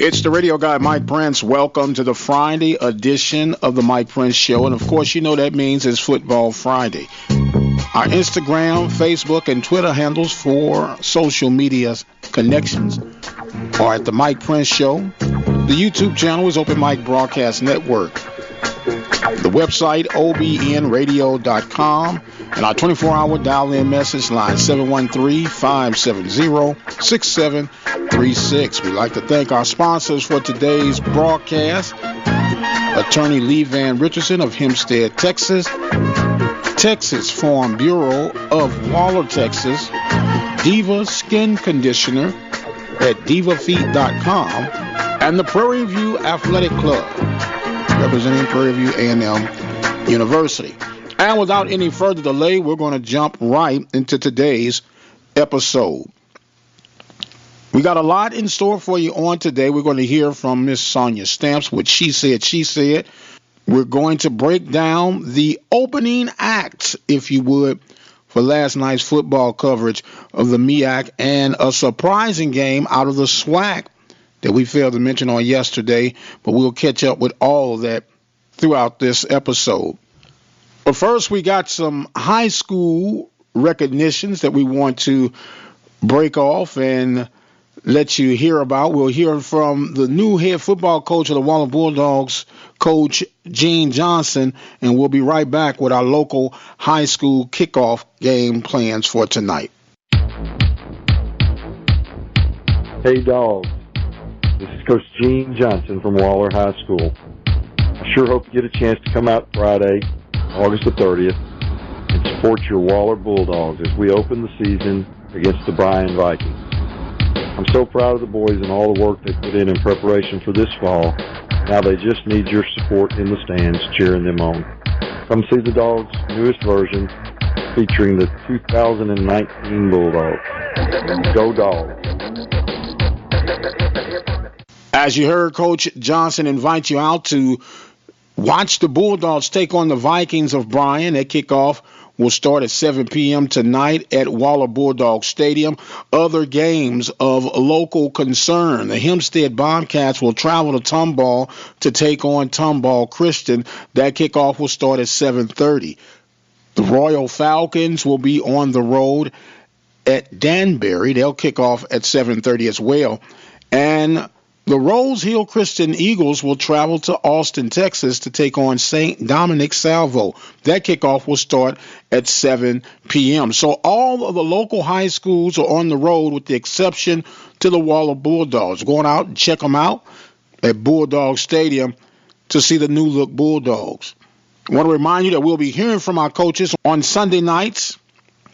It's the radio guy, Mike Prince. Welcome to the Friday edition of the Mike Prince Show. And, of course, you know that means it's Football Friday. Our Instagram, Facebook, and Twitter handles for social media connections are at the Mike Prince Show. The YouTube channel is Open Mic Broadcast Network. The website, obnradio.com. And our 24-hour dial-in message line, 713-570-6736. We'd like to thank our sponsors for today's broadcast. Attorney Lee Van Richardson of Hempstead, Texas. Texas Farm Bureau of Waller, Texas. Diva Skin Conditioner at divafeet.com. And the Prairie View Athletic Club, representing Prairie View A&M University. And without any further delay, we're going to jump right into today's episode. We got a lot in store for you on today. We're going to hear from Miss Sonia Stamps, what she said. We're going to break down the opening act, if you would, for last night's football coverage of the MEAC and a surprising game out of the SWAC that we failed to mention on yesterday, but we'll catch up with all of that throughout this episode. But first, we got some high school recognitions that we want to break off and let you hear about. We'll hear from the new head football coach of the Waller Bulldogs, Coach Gene Johnson, and we'll be right back with our local high school kickoff game plans for tonight. Hey, dogs. This is Coach Gene Johnson from Waller High School. I sure hope you get a chance to come out Friday, August the 30th, and support your Waller Bulldogs as we open the season against the Bryan Vikings. I'm so proud of the boys and all the work they put in preparation for this fall. Now they just need your support in the stands cheering them on. Come see the Dogs' newest version featuring the 2019 Bulldogs. Go Dogs! As you heard, Coach Johnson invite you out to watch the Bulldogs take on the Vikings of Bryan. That kickoff will start at 7 p.m. tonight at Waller Bulldog Stadium. Other games of local concern. The Hempstead Bobcats will travel to Tomball to take on Tomball Christian. That kickoff will start at 7:30. The Royal Falcons will be on the road at Danbury. They'll kick off at 7:30 as well. And the Rose Hill Christian Eagles will travel to Austin, Texas to take on St. Dominic Salvo. That kickoff will start at 7 p.m. So all of the local high schools are on the road with the exception to the Waller Bulldogs. Going out and check them out at Bulldog Stadium to see the new look Bulldogs. I want to remind you that we'll be hearing from our coaches on Sunday nights,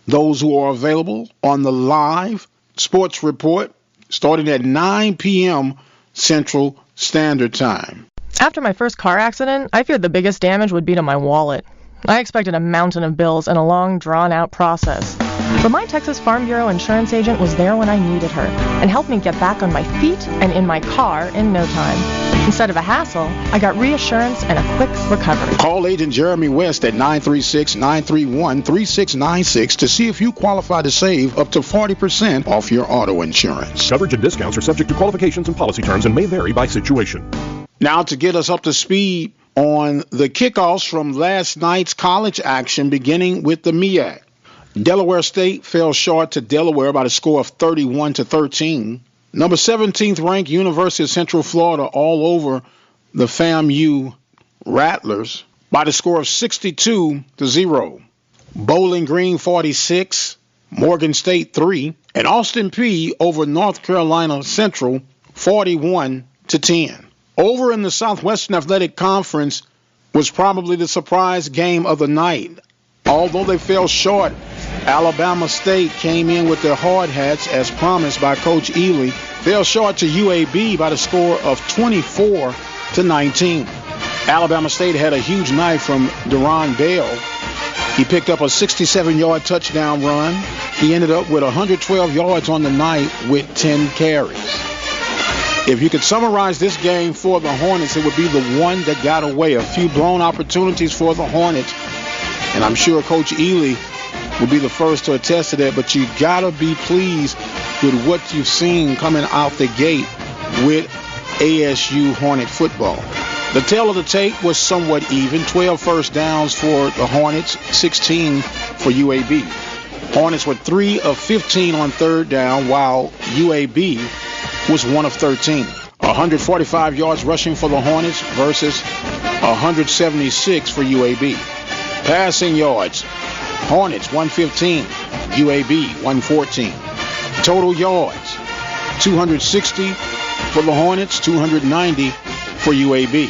those who are available on the live sports report starting at 9 p.m. Central Standard Time. After my first car accident, I feared the biggest damage would be to my wallet. I expected a mountain of bills and a long, drawn-out process. But my Texas Farm Bureau insurance agent was there when I needed her and helped me get back on my feet and in my car in no time. Instead of a hassle, I got reassurance and a quick recovery. Call Agent Jeremy West at 936-931-3696 to see if you qualify to save up to 40% off your auto insurance. Coverage and discounts are subject to qualifications and policy terms and may vary by situation. Now to get us up to speed on the kickoffs from last night's college action, beginning with the MEAC. Delaware State fell short to Delaware by the score of 31-13. Number 17th ranked University of Central Florida all over the FAMU Rattlers by the score of 62-0. Bowling Green 46, Morgan State 3, and Austin Peay over North Carolina Central 41-10. Over in the Southwestern Athletic Conference was probably the surprise game of the night. Although they fell short, Alabama State came in with their hard hats as promised by Coach Ely. Fell short to UAB by the score of 24-19. Alabama State had a huge night from Deron Bell. He picked up a 67-yard touchdown run. He ended up with 112 yards on the night with 10 carries. If you could summarize this game for the Hornets, it would be the one that got away. A few blown opportunities for the Hornets. And I'm sure Coach Ely will be the first to attest to that, but you got to be pleased with what you've seen coming out the gate with ASU Hornet football. The tale of the tape was somewhat even. 12 first downs for the Hornets, 16 for UAB. Hornets were 3 of 15 on third down, while UAB was 1 of 13. 145 yards rushing for the Hornets versus 176 for UAB. Passing yards, Hornets 115, UAB 114. Total yards, 260 for the Hornets, 290 for UAB.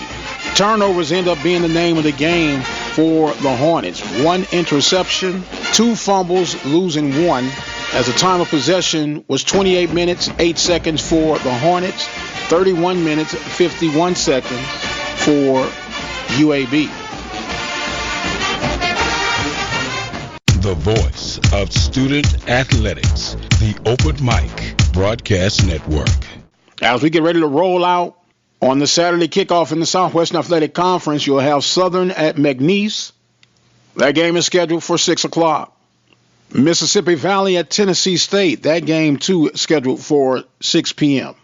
Turnovers end up being the name of the game for the Hornets. 1 interception, 2 fumbles, losing 1, as the time of possession was 28 minutes, 8 seconds for the Hornets, 31 minutes, 51 seconds for UAB. The voice of student athletics, the Open Mic Broadcast Network. As we get ready to roll out on the Saturday kickoff in the Southwestern Athletic Conference, you'll have Southern at McNeese. That game is scheduled for 6 o'clock. Mississippi Valley at Tennessee State. That game, too, is scheduled for 6 p.m.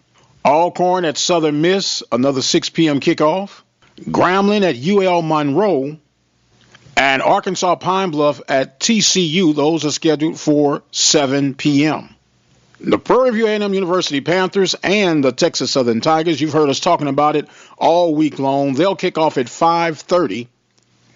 Alcorn at Southern Miss, another 6 p.m. kickoff. Grambling at UL Monroe. And Arkansas Pine Bluff at TCU. Those are scheduled for 7 p.m. The Prairie View A&M University Panthers and the Texas Southern Tigers, you've heard us talking about it all week long. They'll kick off at 5:30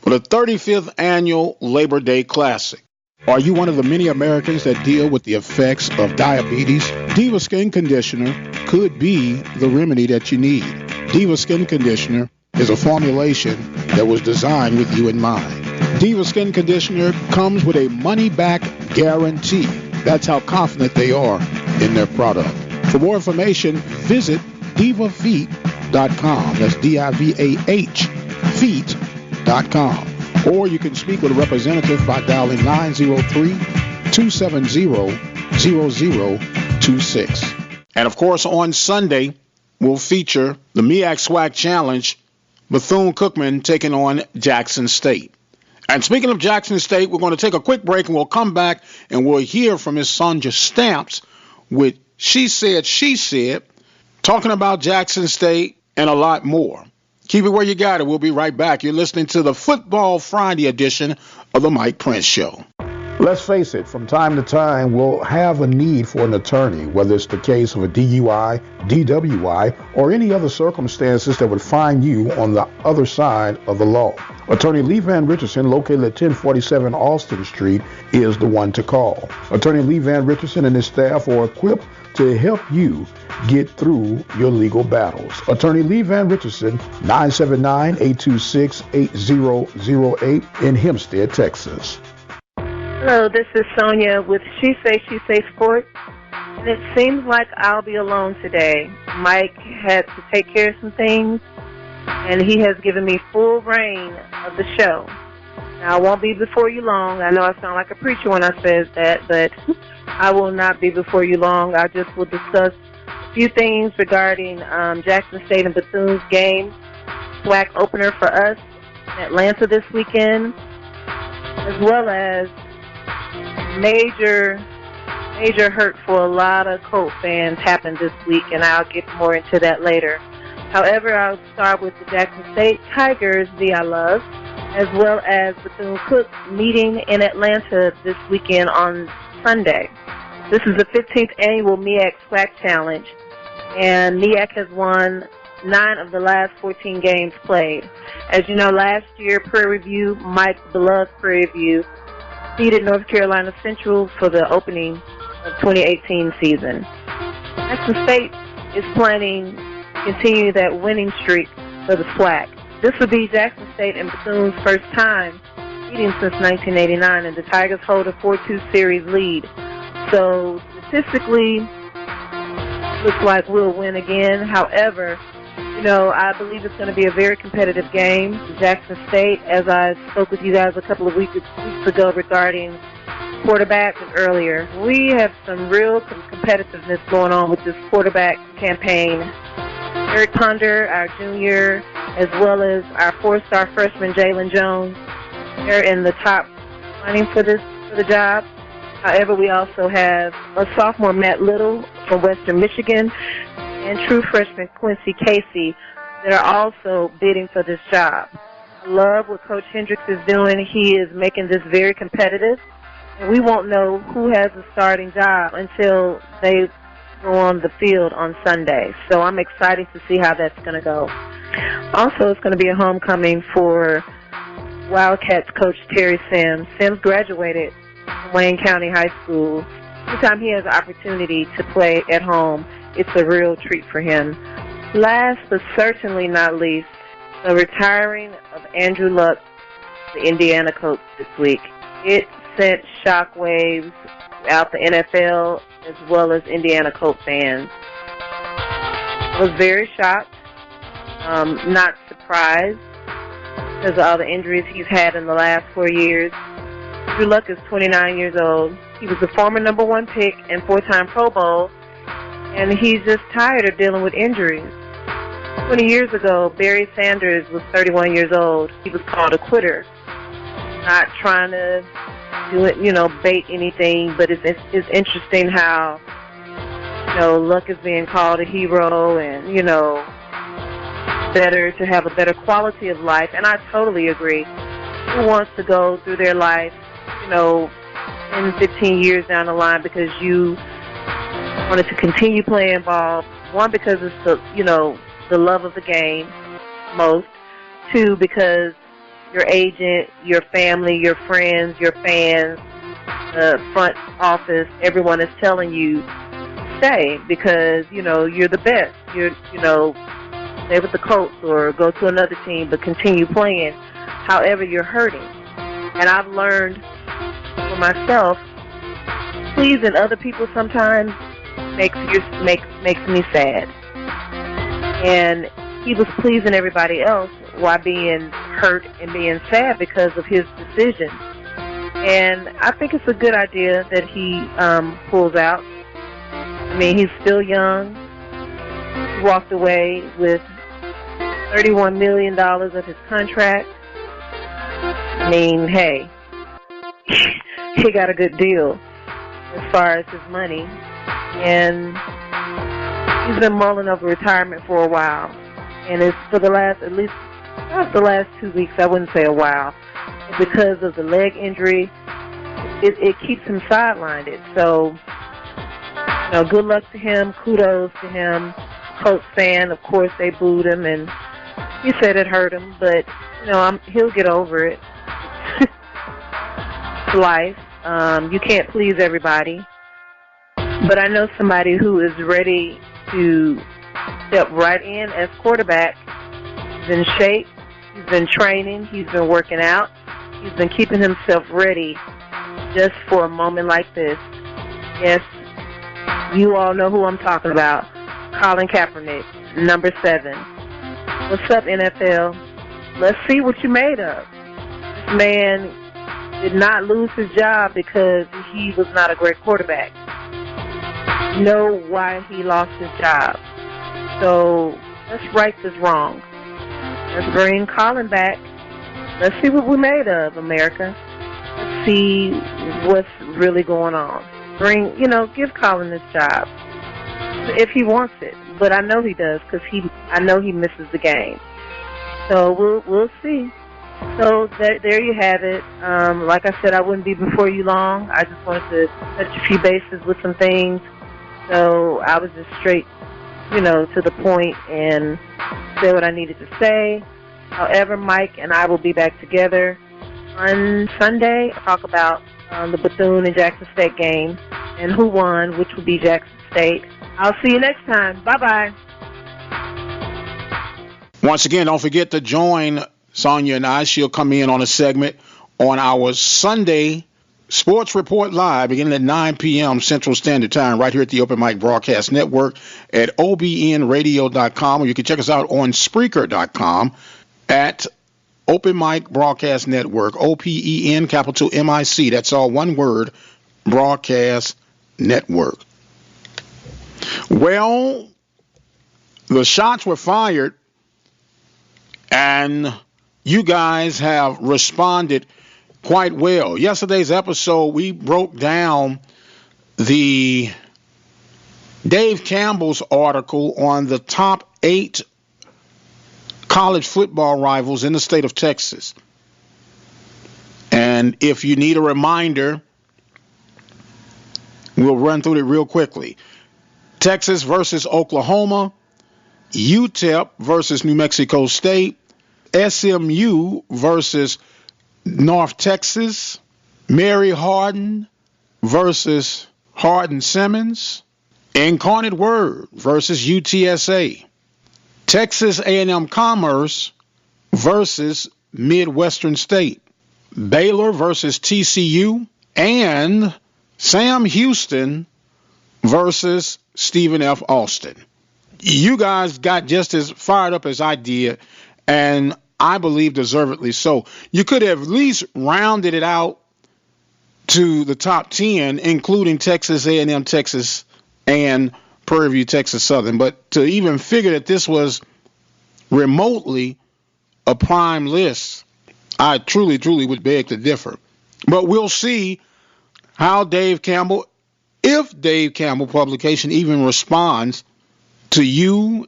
for the 35th Annual Labor Day Classic. Are you one of the many Americans that deal with the effects of diabetes? Diva Skin Conditioner could be the remedy that you need. Diva Skin Conditioner is a formulation that was designed with you in mind. Diva Skin Conditioner comes with a money-back guarantee. That's how confident they are in their product. For more information, visit divafeet.com. That's D-I-V-A-H, feet.com. Or you can speak with a representative by dialing 903-270-0026. And, of course, on Sunday, we'll feature the MEAC SWAC Challenge, Bethune-Cookman taking on Jackson State. And speaking of Jackson State, we're going to take a quick break, and we'll come back and we'll hear from Ms. Sonja Stamps with She Said, talking about Jackson State and a lot more. Keep it where you got it. We'll be right back. You're listening to the Football Friday edition of the Mike Prince Show. Let's face it, from time to time, we'll have a need for an attorney, whether it's the case of a DUI, DWI, or any other circumstances that would find you on the other side of the law. Attorney Lee Van Richardson, located at 1047 Austin Street, is the one to call. Attorney Lee Van Richardson and his staff are equipped to help you get through your legal battles. Attorney Lee Van Richardson, 979-826-8008 in Hempstead, Texas. Hello, this is Sonia with She Say Sports, and it seems like I'll be alone today. Mike had to take care of some things, and he has given me full reign of the show. Now, I won't be before you long. I know I sound like a preacher when I say that, but I will not be before you long. I just will discuss a few things regarding Jackson State and Bethune's game, SWAC opener for us in Atlanta this weekend, as well as major hurt for a lot of Colt fans happened this week, and I'll get more into that later. However, I'll start with the Jackson State Tigers, I love, as well as Bethune-Cookman meeting in Atlanta this weekend on Sunday. This is the 15th annual MEAC SWAC Challenge, and MEAC has won 9 of the last 14 games played. As you know, last year, Prairie View, Mike's beloved Prairie View, defeated North Carolina Central for the opening of 2018 season. Jackson State is planning to continue that winning streak for the SWAC. This will be Jackson State and Bethune's first time meeting since 1989, and the Tigers hold a 4-2 series lead. So statistically, looks like we'll win again. However, I believe it's going to be a very competitive game. Jackson State, as I spoke with you guys a couple of weeks ago regarding quarterbacks earlier, we have some real competitiveness going on with this quarterback campaign. Eric Ponder, our junior, as well as our 4-star freshman Jalen Jones, they're in the top running for the job. However, we also have a sophomore, Matt Little, from Western Michigan, and true freshman Quincy Casey that are also bidding for this job. I love what Coach Hendricks is doing. He is making this very competitive, and we won't know who has a starting job until they go on the field on Sunday. So I'm excited to see how that's going to go. Also, it's going to be a homecoming for Wildcats coach Terry Sims. Sims graduated from Wayne County High School. Anytime he has an opportunity to play at home, it's a real treat for him. Last but certainly not least, the retiring of Andrew Luck, the Indiana coach, this week. It sent shockwaves throughout the NFL as well as Indiana Colts fans. I was very shocked, not surprised because of all the injuries he's had in the last 4 years. Andrew Luck is 29 years old. He was the former number 1 pick and 4-time Pro Bowl, and he's just tired of dealing with injuries. 20 years ago, Barry Sanders was 31 years old. He was called a quitter, not trying to do it, bait anything, but it's interesting how, Luck is being called a hero and, better to have a better quality of life, and I totally agree. Who wants to go through their life, 10, 15 years down the line because you wanted to continue playing ball? One, because it's the love of the game most. 2, because your agent, your family, your friends, your fans, the front office, everyone is telling you stay because, you're the best. Stay with the Colts or go to another team, but continue playing. However, you're hurting. And I've learned for myself, pleasing other people sometimes makes me sad. And he was pleasing everybody else while being hurt and being sad because of his decision. And I think it's a good idea that he pulls out. I mean, he's still young. He walked away with $31 million of his contract. I mean, hey, he got a good deal as far as his money. And he's been mulling over retirement for a while. And it's for the last, at least, not the last 2 weeks, I wouldn't say a while. Because of the leg injury, it keeps him sidelined. So, good luck to him. Kudos to him. Colts fan, of course, they booed him, and he said it hurt him, but, he'll get over it. It's life. You can't please everybody. But I know somebody who is ready to step right in as quarterback. He's in shape. He's been training. He's been working out. He's been keeping himself ready just for a moment like this. Yes, you all know who I'm talking about. Colin Kaepernick, number 7. What's up, NFL? Let's see what you made of. This man did not lose his job because he was not a great quarterback. You know why he lost his job. So let's right this wrong. Let's bring Colin back. Let's see what we made of, America. Let's see what's really going on. Give Colin this job if he wants it. But I know he does because I know he misses the game. So we'll see. So there you have it. Like I said, I wouldn't be before you long. I just wanted to touch a few bases with some things. So I was just straight, to the point and say what I needed to say. However, Mike and I will be back together on Sunday to talk about the Bethune and Jackson State game and who won, which will be Jackson State. I'll see you next time. Bye-bye. Once again, don't forget to join Sonia and I. She'll come in on a segment on our Sunday Sports Report Live beginning at 9 p.m. Central Standard Time right here at the Open Mic Broadcast Network at obnradio.com, or you can check us out on Spreaker.com at Open Mic Broadcast Network, OPEN, capital MIC. That's all one word, Broadcast Network. Well, the shots were fired, and you guys have responded quite well. Yesterday's episode, we broke down the Dave Campbell's article on the top 8 college football rivals in the state of Texas. And if you need a reminder, we'll run through it real quickly. Texas versus Oklahoma, UTEP versus New Mexico State, SMU versus North Texas, Mary Hardin versus Hardin-Simmons, Incarnate Word versus UTSA, Texas A&M Commerce versus Midwestern State, Baylor versus TCU, and Sam Houston versus Stephen F. Austin. You guys got just as fired up as I did, and I believe deservedly so. You could have at least rounded it out to the top 10, including Texas A&M, Texas, and Prairie View, Texas Southern. But to even figure that this was remotely a prime list, I truly would beg to differ. But we'll see how Dave Campbell, if Dave Campbell publication even responds to you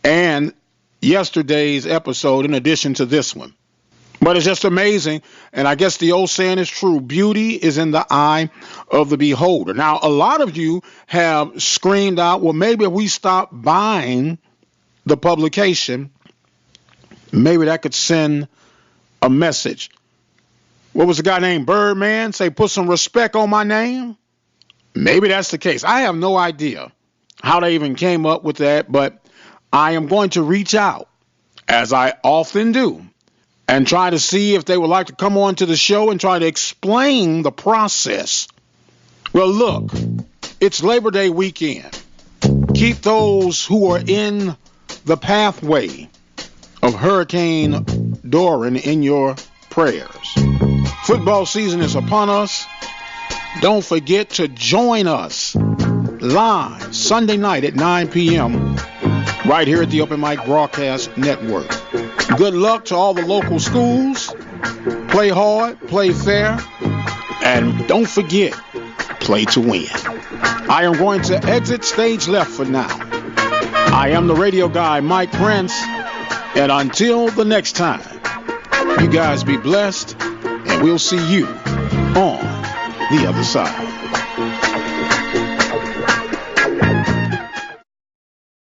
and yesterday's episode in addition to this one. But it's just amazing, and I guess the old saying is true. Beauty is in the eye of the beholder. Now, a lot of you have screamed out, well, maybe if we stop buying the publication, maybe that could send a message. What was the guy named Birdman? Say, put some respect on my name? Maybe that's the case. I have no idea how they even came up with that, but I am going to reach out, as I often do, and try to see if they would like to come on to the show and try to explain the process. Well, look, it's Labor Day weekend. Keep those who are in the pathway of Hurricane Dorian in your prayers. Football season is upon us. Don't forget to join us live Sunday night at 9 p.m. right here at the Open Mic Broadcast Network. Good luck to all the local schools. Play hard, play fair, and don't forget, play to win. I am going to exit stage left for now. I am the radio guy, Mike Prince, and until the next time, you guys be blessed, and we'll see you on the other side.